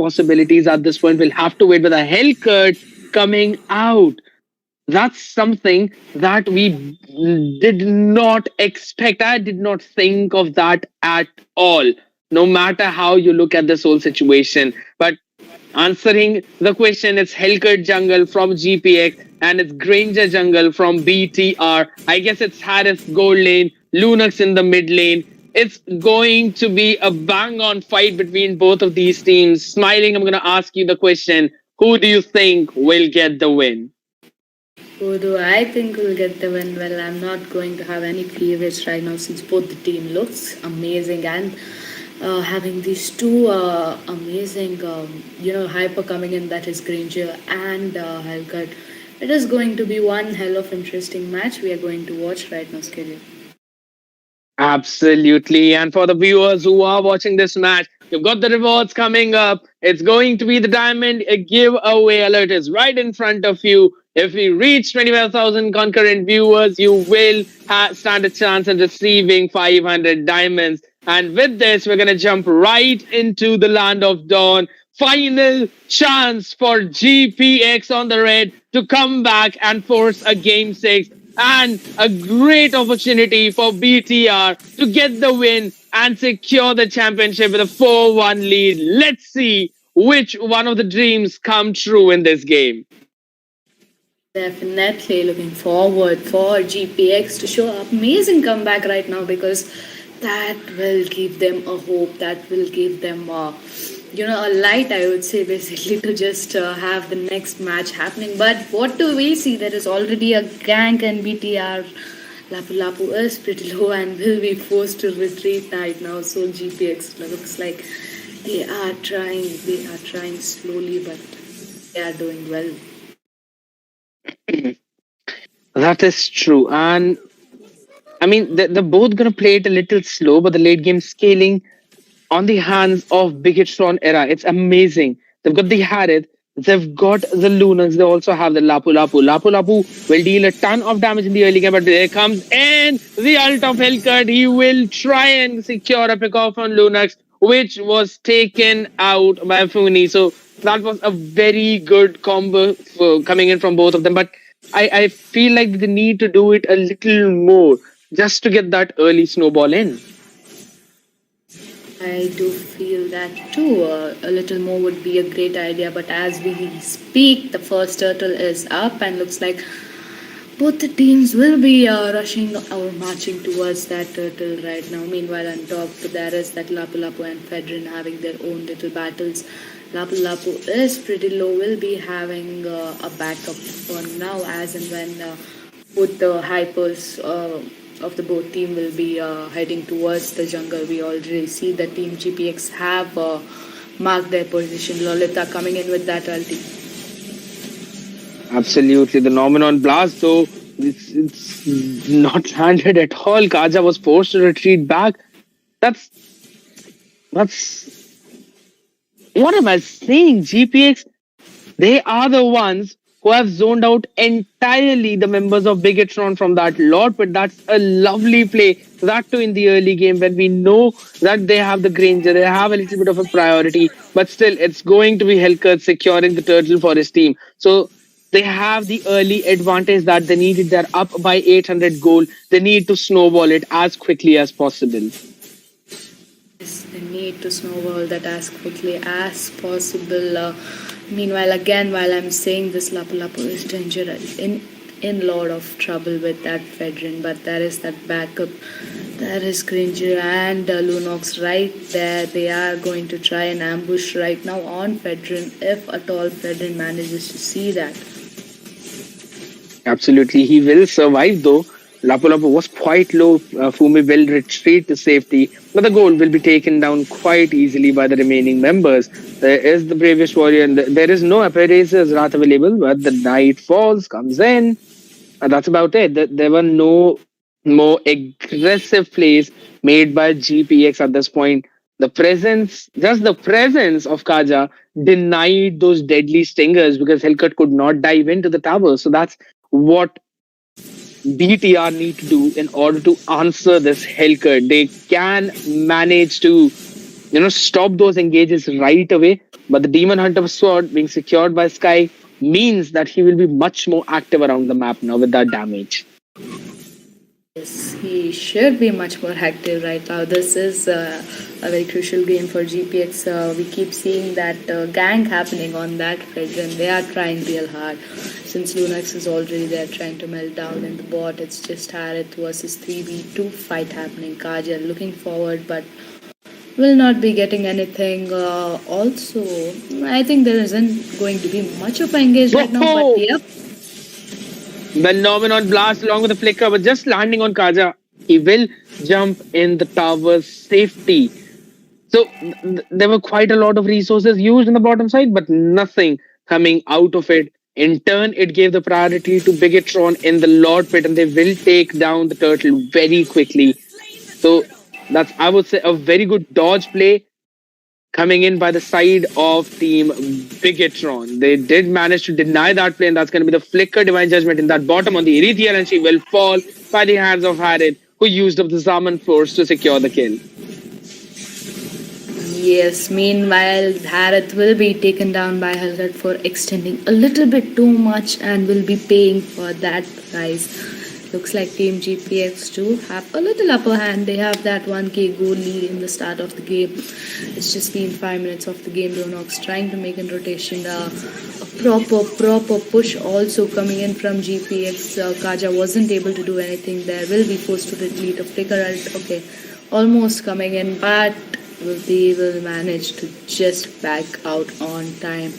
possibilities at this point. We'll have to wait with a Hellcat coming out. That's something that we did not expect. I did not think of that at all, no matter how you look at this whole situation. But answering the question, it's Hellcat Jungle from GPX and it's Granger Jungle from BTR. I guess it's Harris gold lane, Lunox in the mid lane. It's going to be a bang-on fight between both of these teams. Smiling, I'm going to ask you the question. Who do you think will get the win? Who do I think will get the win? Well, I'm not going to have any favorites right now since both the team looks amazing and having these two amazing, hyper coming in, that is Granger and Hellcat. It is going to be one hell of interesting match we are going to watch right now, schedule. Absolutely. And for the viewers who are watching this match, you've got the rewards coming up. It's going to be the diamond giveaway alert is right in front of you. If we reach 25,000 concurrent viewers, you will stand a chance in receiving 500 diamonds. And with this, we're going to jump right into the land of dawn. Final chance for GPX on the red to come back and force a game 6. And a great opportunity for BTR to get the win and secure the championship with a 4-1 lead. Let's see which one of the dreams come true in this game. Definitely looking forward for GPX to show amazing comeback right now, because that will give them a hope, that will give them a light, I would say, basically, to just have the next match happening. But what do we see? There is already a gank and BTR. Lapu Lapu is pretty low and will be forced to retreat right now. So GPX looks like they are trying slowly, but they are doing well. That is true. And I mean, they're both going to play it a little slow, but the late game scaling on the hands of Bigetron era, it's amazing. They've got the Harith, they've got the Lunox, they also have the Lapu Lapu. Lapu Lapu will deal a ton of damage in the early game, but there comes in the ult of Hellcat. He will try and secure a pick off on Lunox, which was taken out by Funi. So that was a very good combo coming in from both of them. But I feel like they need to do it a little more just to get that early snowball in. I do feel that too. A little more would be a great idea, but as we speak, the first turtle is up and looks like both the teams will be rushing or marching towards that turtle right now. Meanwhile, on top, there is that Lapu Lapu and Fedrin having their own little battles. Lapu Lapu is pretty low, will be having a backup for now, as and when both the hypers of the both team will be heading towards the jungle. We already see the team GPX have marked their position. Lolita coming in with that ulti. Absolutely. The Norman on blast, though, it's not landed at all. Kaja was forced to retreat back. That's what am I saying? GPX, they are the ones who have zoned out entirely the members of Bigetron from that lot, but that's a lovely play. That too in the early game when we know that they have the Granger, they have a little bit of a priority, but still it's going to be Hellcat securing the turtle for his team. So they have the early advantage that they needed. They're up by 800 gold. They need to snowball it as quickly as possible. Yes, they need to snowball that as quickly as possible. Meanwhile, again, while I'm saying this, Lapu Lapu is dangerous, in lot of trouble with that Fedrin, but there is that backup. There is Granger and Lunox right there. They are going to try and ambush right now on Fedrin, if at all Fedrin manages to see that. Absolutely, he will survive though. Lapu Lapu was quite low. Fumi will retreat to safety, but the gold will be taken down quite easily by the remaining members. There is the bravest warrior, and there is no Apparatus Wrath available, but the Night Falls comes in. And that's about it. There were no more aggressive plays made by GPX at this point. Just the presence of Kaja denied those deadly stingers because Hellcat could not dive into the tower. So that's what BTR need to do in order to answer this Hellcat. They can manage to stop those engages right away. But the Demon Hunter sword being secured by Sky means that he will be much more active around the map now with that damage. Yes, he should be much more active right now. This is a very crucial game for GPX. We keep seeing that gang happening on that fridge, and they are trying real hard. Since Lunax is already there trying to melt down in the bot, it's just Harith versus 3v2 fight happening. Kajal looking forward, but will not be getting anything. Also, I think there isn't going to be much of an engage right now, but yep. Phenomenon blast along with the flicker, but just landing on Kaja. He will jump in the tower's safety. So there were quite a lot of resources used in the bottom side, but nothing coming out of it. In turn, it gave the priority to Bigetron in the Lord Pit, and they will take down the turtle very quickly. So that's, I would say, a very good dodge play coming in by the side of Team Bigetron. They did manage to deny that play, and that's going to be the flicker divine judgment in that bottom on the Erithiel, and she will fall by the hands of Harith, who used up the Zaman force to secure the kill. Yes, meanwhile, Harith will be taken down by Hazard for extending a little bit too much and will be paying for that price. Looks like Team GPX do have a little upper hand. They have that 1k goal lead in the start of the game. It's just been 5 minutes of the game. Ronox trying to make in rotation a proper push also coming in from GPX. Kaja wasn't able to do anything there. Will be forced to retreat. A flicker out. Okay, almost coming in, but they will manage to just back out on time.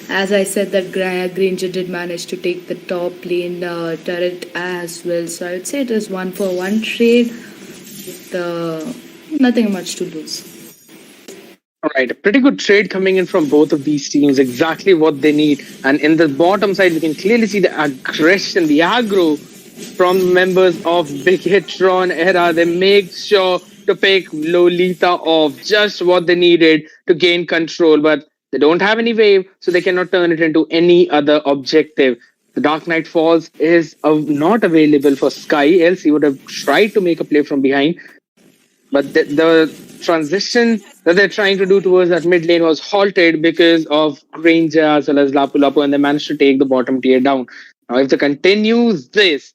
As I said, that Granger did manage to take the top lane turret as well. So I would say it is 1-for-1 trade with nothing much to lose. All right, a pretty good trade coming in from both of these teams, exactly what they need. And in the bottom side, we can clearly see the aggression, the aggro from members of Bigetron era. They make sure to pick Lolita off, just what they needed to gain control. But they don't have any wave, so they cannot turn it into any other objective. The Dark Knight Falls is not available for Sky, else he would have tried to make a play from behind. But the transition that they're trying to do towards that mid lane was halted because of Granger as well as Lapu Lapu, and they managed to take the bottom tier down. Now, if they continue this,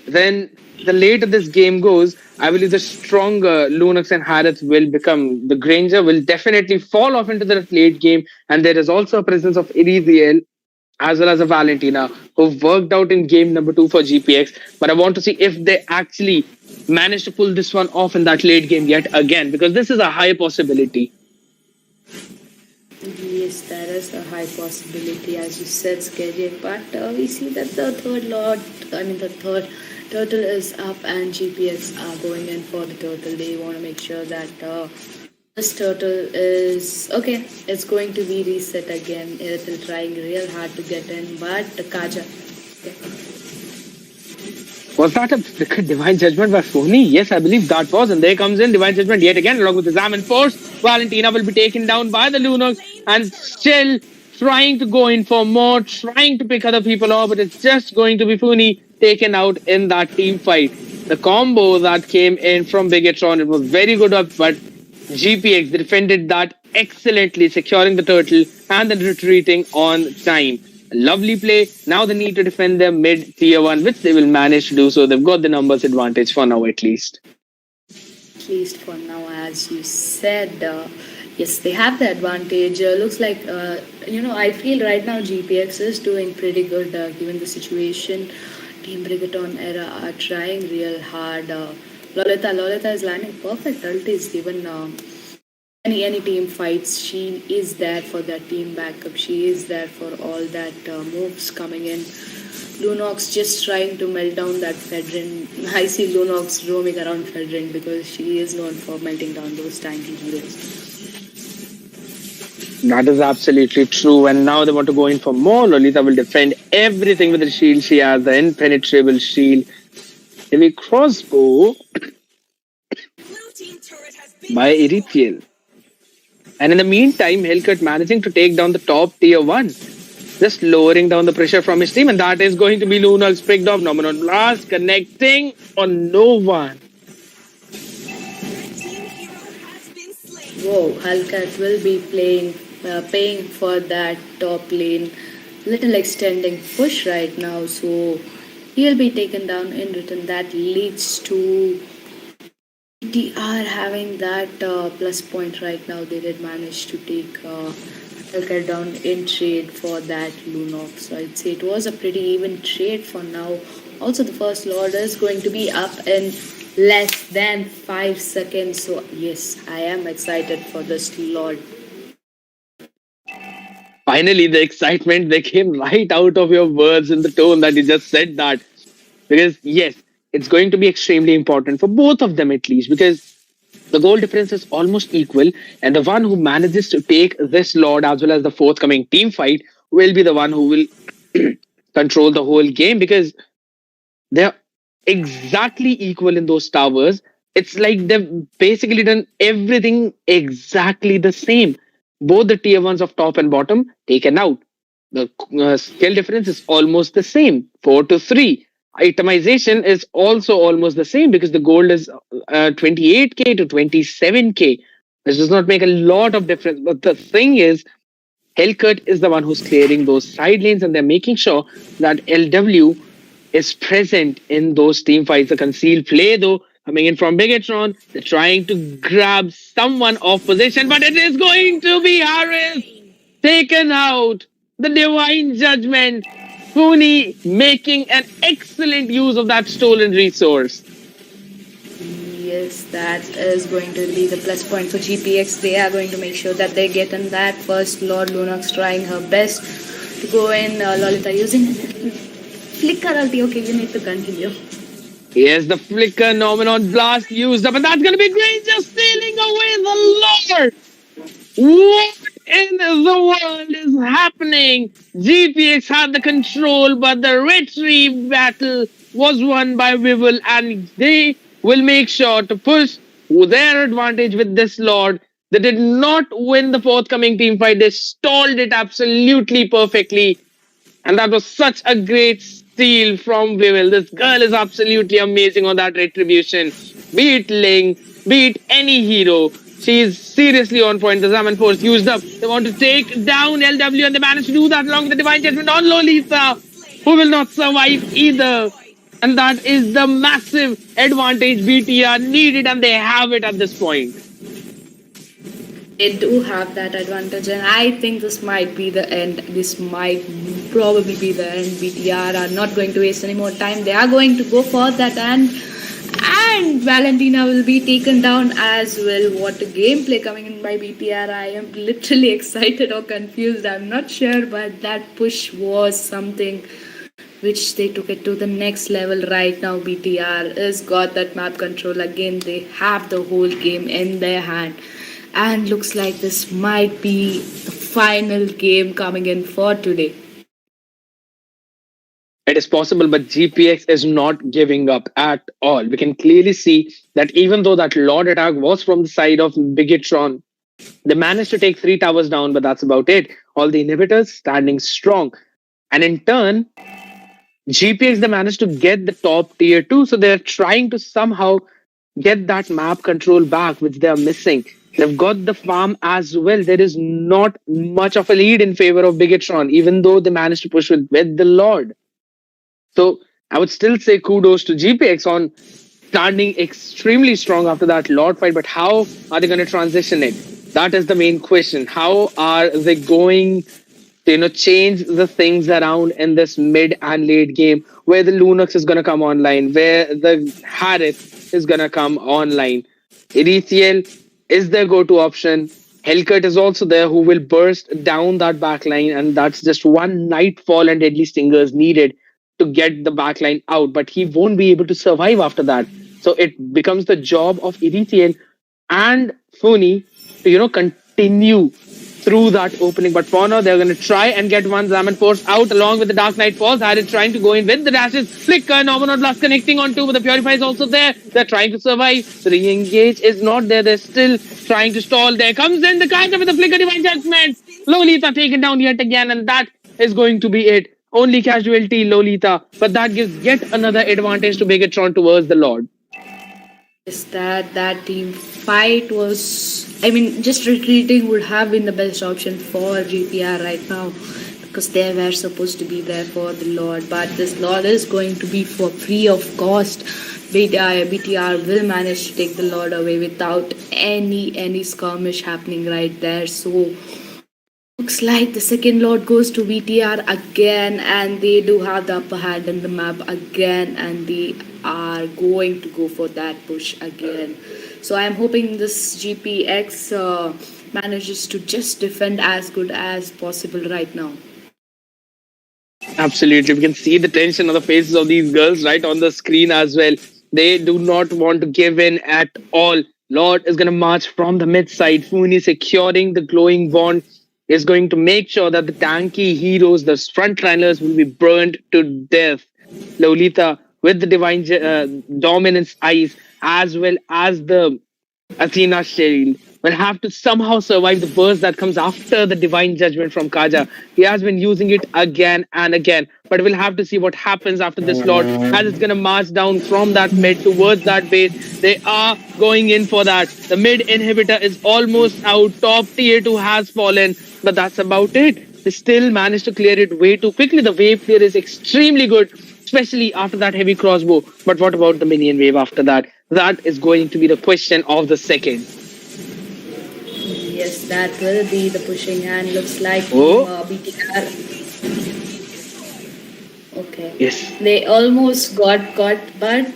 then the later this game goes, I believe the stronger Lunax and Harith will become. The Granger will definitely fall off into the late game, and there is also a presence of Erithiel as well as a Valentina who've worked out in game number 2 for GPX. But I want to see if they actually manage to pull this one off in that late game yet again, because this is a high possibility. Yes, that is a high possibility, as you said, Skyesports. But we see that the third turtle is up, and GPX are going in for the turtle. They want to make sure that this turtle is okay. It's going to be reset again. It's trying real hard to get in, but Kaja. Okay. Was that a divine judgment by Phony? Yes, I believe that was. And there comes in divine judgment yet again, along with the Zaman force. Valentina will be taken down by the Lunox and still trying to go in for more, trying to pick other people off, but it's just going to be Phony taken out in that team fight. The combo that came in from Bigetron, it was very good up, but GPX defended that excellently, securing the turtle and then retreating on time. Lovely play. Now they need to defend their mid tier 1, which they will manage to do so. They've got the numbers advantage for now, at least. At least for now, as you said, yes, they have the advantage. Looks like, I feel right now GPX is doing pretty good given the situation. Team Bigetron era are trying real hard. Lolita is landing perfect ultis given any team fights. She is there for that team backup. She is there for all that moves coming in. Lunox just trying to melt down that Fedrin. I see Lunox roaming around Fedrin because she is known for melting down those tanky heroes. That is absolutely true. And now they want to go in for more. Lolita will defend everything with the shield. She has the impenetrable shield. Heavy crossbow by Erithiel. And in the meantime, Hellcut managing to take down the top tier 1. Just lowering down the pressure from his team. And that is going to be Luna's picked up. Phenomenon blast connecting on no one. Whoa, Hellcat will be paying for that top lane. Little extending push right now, so he'll be taken down in return. That leads to BTR having that plus point right now. They did manage to take Hellcat down in trade for that Lunox. So I'd say it was a pretty even trade for now. Also, the first Lord is going to be up in less than 5 seconds. So, yes, I am excited for this Lord. Finally, the excitement they came right out of your words in the tone that you just said that. Because, yes, it's going to be extremely important for both of them at least, because the goal difference is almost equal, and the one who manages to take this Lord as well as the forthcoming team fight will be the one who will control the whole game, because they're exactly equal in those towers. It's like they've basically done everything exactly the same. Both the tier ones of top and bottom taken out. The skill difference is almost the same, 4 to 3. Itemization is also almost the same because the gold is 28k to 27k. This does not make a lot of difference. But the thing is, Hellcat is the one who's clearing those side lanes, and they're making sure that LW is present in those team fights. A concealed play, though, coming in from Bigetron. They're trying to grab someone off position, but it is going to be Harris taken out. The divine judgment. Funi making an excellent use of that stolen resource. Yes, that is going to be the plus point for GPX. They are going to make sure that they get in that first. Lord Lunox trying her best to go in. Lolita using flicker ulti. Okay, we need to continue. Yes, the flicker Nomenon blast used up, and that's going to be great. Just stealing away the Lord. What in the world is happening? GPX had the control, but the retrieve battle was won by Weevil, and they will make sure to push their advantage with this Lord. They did not win the forthcoming team fight. They stalled it absolutely perfectly. And that was such a great steal from Weevil. This girl is absolutely amazing on that retribution. Be it Ling, be it any hero. She is seriously on point. The Zaman Force used up. They want to take down LW, and they managed to do that along with the Divine Judgment on Lolita, who will not survive either. And that is the massive advantage BTR needed, and they have it at this point. They do have that advantage, and I think this might be the end. This might probably be the end. BTR are not going to waste any more time. They are going to go for that, and Valentina will be taken down as well. What a gameplay coming in by BTR. I am literally excited or confused. I'm not sure, but that push was something which they took it to the next level right now. BTR has got that map control again. They have the whole game in their hand. And looks like this might be the final game coming in for today. It is possible, but GPX is not giving up at all. We can clearly see that even though that Lord attack was from the side of Bigetron, they managed to take 3 towers down, but that's about it. All the inhibitors standing strong. And in turn, GPX, they managed to get the top tier 2, so they're trying to somehow get that map control back, which they're missing. They've got the farm as well. There is not much of a lead in favor of Bigetron, even though they managed to push with the Lord. So I would still say kudos to GPX on standing extremely strong after that Lord fight. But how are they going to transition it? That is the main question. How are they going to change the things around in this mid and late game, where the Lunox is going to come online, where the Harith is going to come online? Erithiel is their go-to option. Hellcat is also there, who will burst down that backline, and that's just one Nightfall and Deadly Stingers needed to get the backline out, but he won't be able to survive after that. So it becomes the job of Erithiel and Funi to, continue through that opening. But for now, they're going to try and get one Zaman Force out along with the Dark Knight Falls. Harith trying to go in with the dashes. Flicker, Nominal Blast connecting on two, but the Purify is also there. They're trying to survive. The re-engage is not there. They're still trying to stall. There comes in the counter with the Flicker Divine Judgment. Lolita taken down yet again, and that is going to be it. Only casualty, Lolita, but that gives yet another advantage to Bigetron towards the Lord. Is that team fight was, I mean, just retreating would have been the best option for GPR right now because they were supposed to be there for the Lord, but this Lord is going to be for free of cost. BTR will manage to take the Lord away without any skirmish happening right there. So looks like the second lot goes to VTR again, and they do have the upper hand in the map again, and they are going to go for that push again. So I'm hoping this GPX manages to just defend as good as possible right now. Absolutely. We can see the tension on the faces of these girls right on the screen as well. They do not want to give in at all. Lord is going to march from the mid side. Funi securing the glowing wand is going to make sure that the tanky heroes, the frontliners, will be burned to death. Lolita with the divine dominance eyes as well as the Athena shield will have to somehow survive the burst that comes after the divine judgment from Kaja. He has been using it again and again, but we'll have to see what happens after this Lord as it's going to march down from that mid towards that base. They are going in for that. The mid inhibitor is almost out. Top tier 2 has fallen, but that's about it. They still managed to clear it way too quickly. The wave clear is extremely good, especially after that heavy crossbow. But what about the minion wave after that? That is going to be the question of the second. Yes, that will be the pushing hand. Looks like BTR. Okay. Yes. They almost got caught, but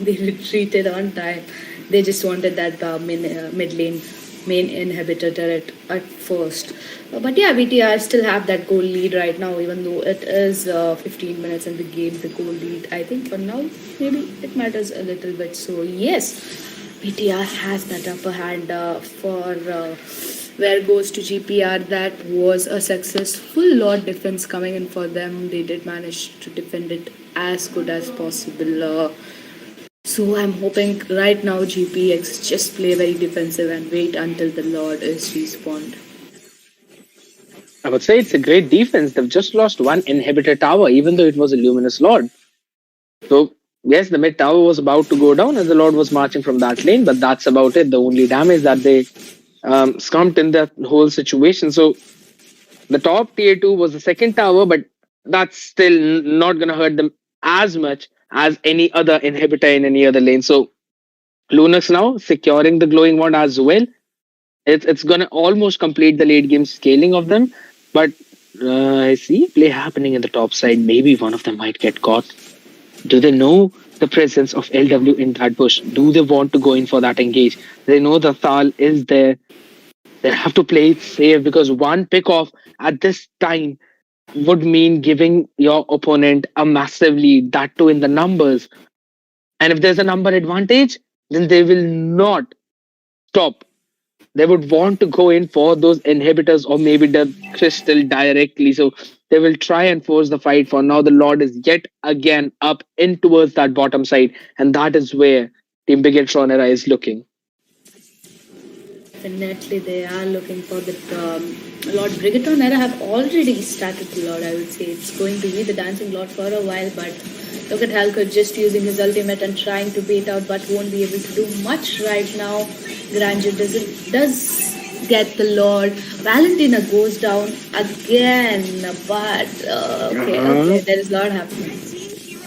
they retreated on time. They just wanted that mid lane main inhibitor turret at first. But yeah, VTR still have that goal lead right now, even though it is 15 minutes in the game, the goal lead. I think for now, maybe it matters a little bit. So yes, VTR has that upper hand for where goes to GPR. That was a successful Lord defense coming in for them. They did manage to defend it as good as possible. So I'm hoping right now GPX just play very defensive and wait until the Lord is respawned. I would say it's a great defense. They've just lost one inhibitor tower, even though it was a luminous Lord. So yes, the mid tower was about to go down as the Lord was marching from that lane, but that's about it. The only damage that they scumped in that whole situation. So the top tier 2 was the second tower, but that's still not going to hurt them as much as any other inhibitor in any other lane. So Lunux now securing the glowing wand as well. It's going to almost complete the late game scaling of them. But I see play happening in the top side. Maybe one of them might get caught. Do they know the presence of LW in that bush? Do they want to go in for that engage? They know the Thal is there. They have to play it safe because one pick off at this time would mean giving your opponent a massive lead, that too in the numbers. And if there's a number advantage, then they will not stop. They would want to go in for those inhibitors or maybe the crystal directly. So they will try and force the fight. For now, the Lord is yet again up in towards that bottom side. And that is where Team Bigetron era is looking. Definitely, they are looking for the Lord. Bigetron era have already started the Lord. I would say it's going to be the dancing Lord for a while, but look at Halkut just using his ultimate and trying to bait out, but won't be able to do much right now. Grandeur does get the Lord. Valentina goes down again, but okay, there is a lot happening.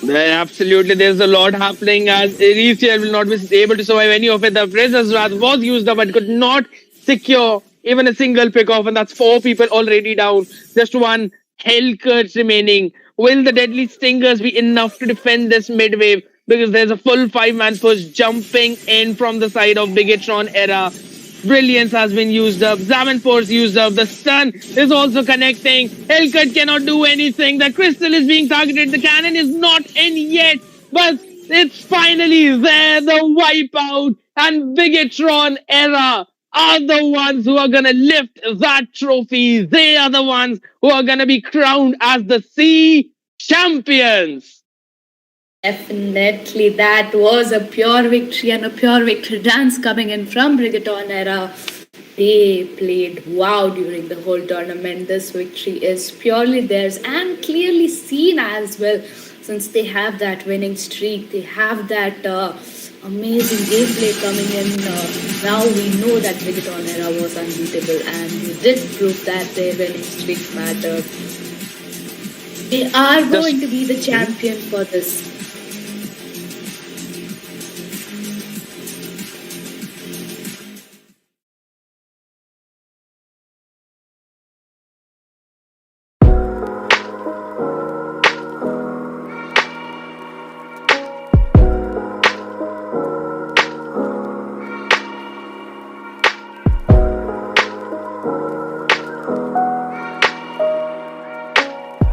Absolutely, there's a lot happening as Elysian will not be able to survive any of it. The Princess Wrath was used up but could not secure even a single pick off, and that's 4 people already down. Just one Hellcurt remaining. Will the Deadly Stingers be enough to defend this mid wave? Because there's a full 5-man push jumping in from the side of Bigetron era. Brilliance has been used up. Zamanpour's used up. The stun is also connecting. Hellcut cannot do anything. The crystal is being targeted. The cannon is not in yet. But it's finally there. The wipeout. And Bigetron era are the ones who are going to lift that trophy. They are the ones who are going to be crowned as the SEA champions. Definitely, that was a pure victory and a pure victory dance coming in from Bigetron era. They played wow during the whole tournament. This victory is purely theirs and clearly seen as well, since they have that winning streak. They have that Amazing gameplay coming in. Now we know that Bigetron era was unbeatable, and you did prove that their winning streak mattered. They are Just going to be the Mhm. champion for this.